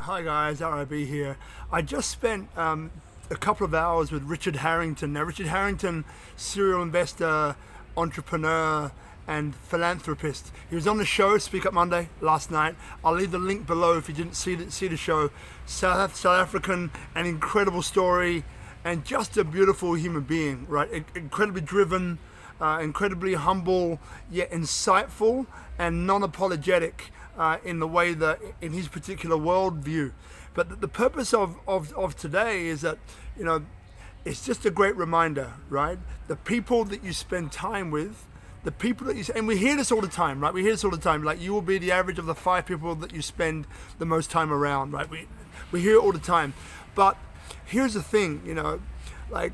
Hi guys, RIB here. I just spent a couple of hours with Richard Harrington. Now, Richard Harrington, serial investor, entrepreneur, and philanthropist. He was on the show, Speak Up Monday, last night. I'll leave the link below if you didn't see the show. South African, an incredible story, and just a beautiful human being, right? Incredibly driven, incredibly humble, yet insightful and non-apologetic in the way that in his particular worldview. But the purpose of today is that, it's just a great reminder, right? The people that you spend time with, the people that and we hear this all the time, right? We hear this all the time, like you will be the average of the 5 people that you spend the most time around, right? We hear it all the time. But here's the thing, like,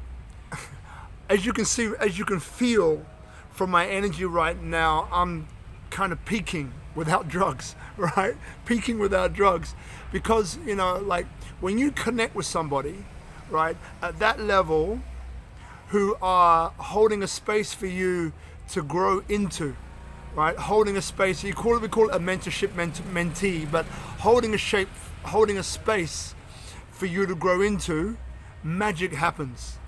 as you can see, as you can feel from my energy right now, I'm kind of peaking without drugs, right? Peaking without drugs. Because, like when you connect with somebody, right, at that level, who are holding a space for you to grow into, right? Holding a space, we call it a mentorship, mentee, but holding a space for you to grow into, magic happens.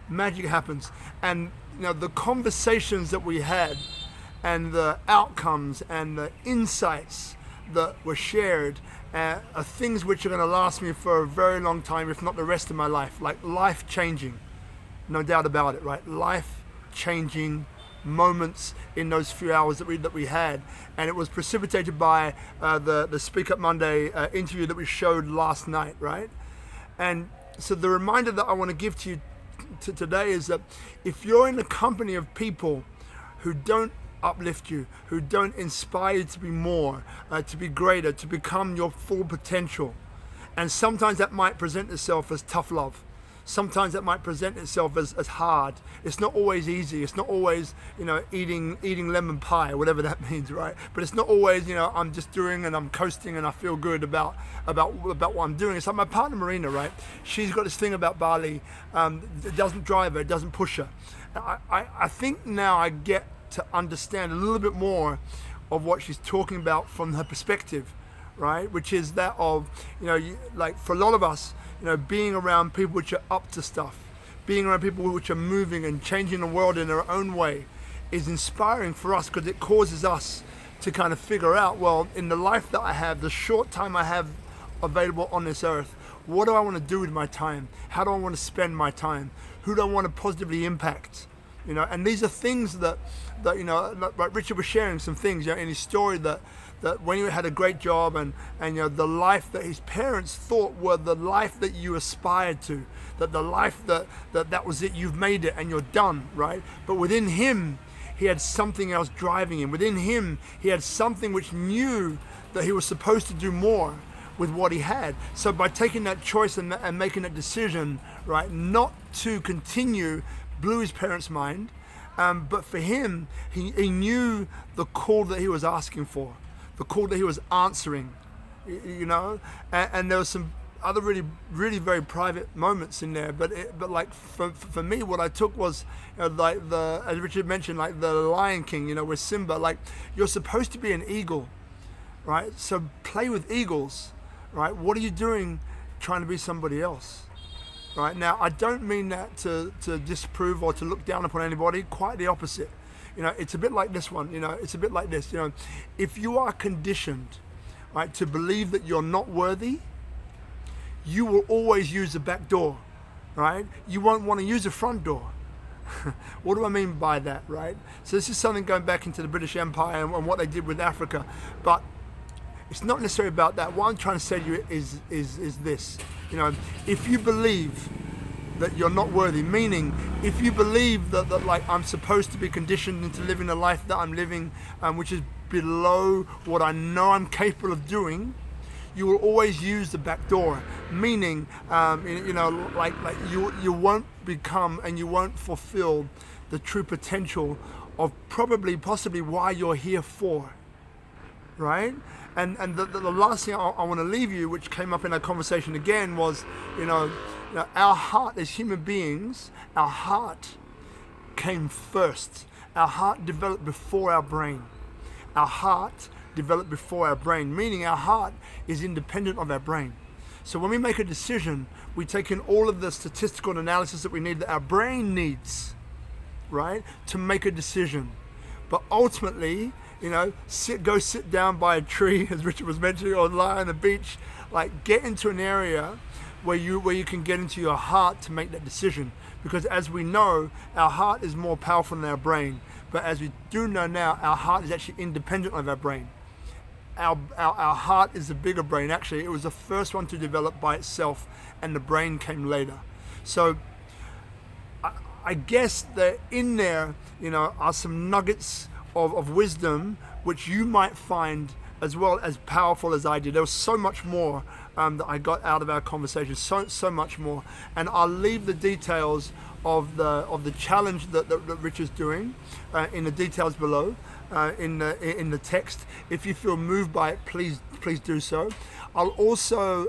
Magic happens. And the conversations that we had and the outcomes and the insights that were shared are things which are going to last me for a very long time, if not the rest of my life. Like life changing, no doubt about it, right? Life changing moments in those few hours that we had, and it was precipitated by the Speak Up Monday interview that we showed last night, right? And so the reminder that I want to give to you today is that if you're in the company of people who don't uplift you, who don't inspire you to be more, to be greater, to become your full potential, and sometimes that might present itself as tough love. Sometimes that might present itself as hard. It's not always easy. It's not always, eating lemon pie, whatever that means, right? But it's not always, I'm just doing and I'm coasting and I feel good about what I'm doing. It's like my partner Marina, right? She's got this thing about Bali. It doesn't drive her, it doesn't push her. I think now I get to understand a little bit more of what she's talking about from her perspective, right? Which is that of, like for a lot of us, being around people which are up to stuff, being around people which are moving and changing the world in their own way is inspiring for us, because it causes us to kind of figure out, well, in the life that I have, the short time I have available on this earth, what do I want to do with my time? How do I want to spend my time? Who do I want to positively impact? And these are things that like Richard was sharing some things, in his story that when he had a great job and the life that his parents thought were the life that you aspired to, that the life that was it, you've made it and you're done, right? But within him, he had something else driving him. Within him, he had something which knew that he was supposed to do more with what he had. So by taking that choice and making that decision, right, not to continue, blew his parents' mind. But for him, he knew the call that he was asking for, the call that he was answering, and there was some other really, really very private moments in there. But like for me, what I took was like as Richard mentioned, like the Lion King, with Simba, like you're supposed to be an eagle, right? So play with eagles, right? What are you doing trying to be somebody else? Right now, I don't mean that to disprove or to look down upon anybody. Quite the opposite. It's a bit like this one. It's a bit like this. If you are conditioned, right, to believe that you're not worthy, you will always use the back door, right? You won't want to use the front door. What do I mean by that, right? So this is something going back into the British Empire and what they did with Africa, but it's not necessarily about that. What I'm trying to say to you is this. If you believe that you're not worthy, meaning if you believe that like I'm supposed to be conditioned into living the life that I'm living, which is below what I know I'm capable of doing, you will always use the back door. Meaning, like you won't become and you won't fulfill the true potential of possibly why you're here for, right? And the last thing I want to leave you, which came up in our conversation again, was, our heart as human beings, our heart came first. Our heart developed before our brain. Our heart developed before our brain, meaning our heart is independent of our brain. So when we make a decision, we take in all of the statistical analysis that we need, that our brain needs, right, to make a decision. But ultimately, go sit down by a tree, as Richard was mentioning, or lie on the beach. Like, get into an area where you can get into your heart to make that decision. Because as we know, our heart is more powerful than our brain. But as we do know now, our heart is actually independent of our brain. Our heart is the bigger brain. Actually, it was the first one to develop by itself, and the brain came later. So I guess that in there, are some nuggets of wisdom which you might find as well as powerful as I did. There was so much more that I got out of our conversation, so much more. And I'll leave the details of the challenge that Rich is doing in the details below, in the text. If you feel moved by it, please do so. I'll also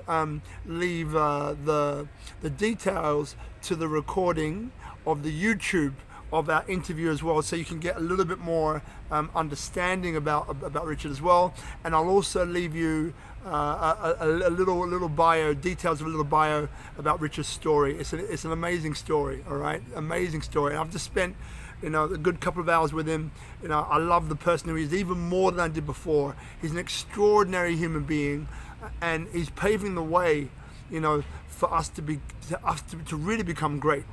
leave the details to the recording of the YouTube of our interview as well, so you can get a little bit more understanding about Richard as well. And I'll also leave you a little bio, details of a little bio about Richard's story. It's an amazing story, all right? Amazing story. And I've just spent a good couple of hours with him. I love the person who he is even more than I did before. He's an extraordinary human being, and he's paving the way, for us to really become great.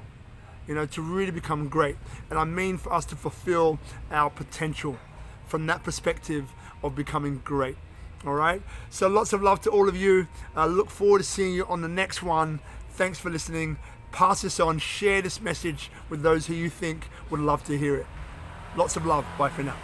To really become great. And I mean for us to fulfill our potential from that perspective of becoming great. All right? So lots of love to all of you. I look forward to seeing you on the next one. Thanks for listening. Pass this on. Share this message with those who you think would love to hear it. Lots of love. Bye for now.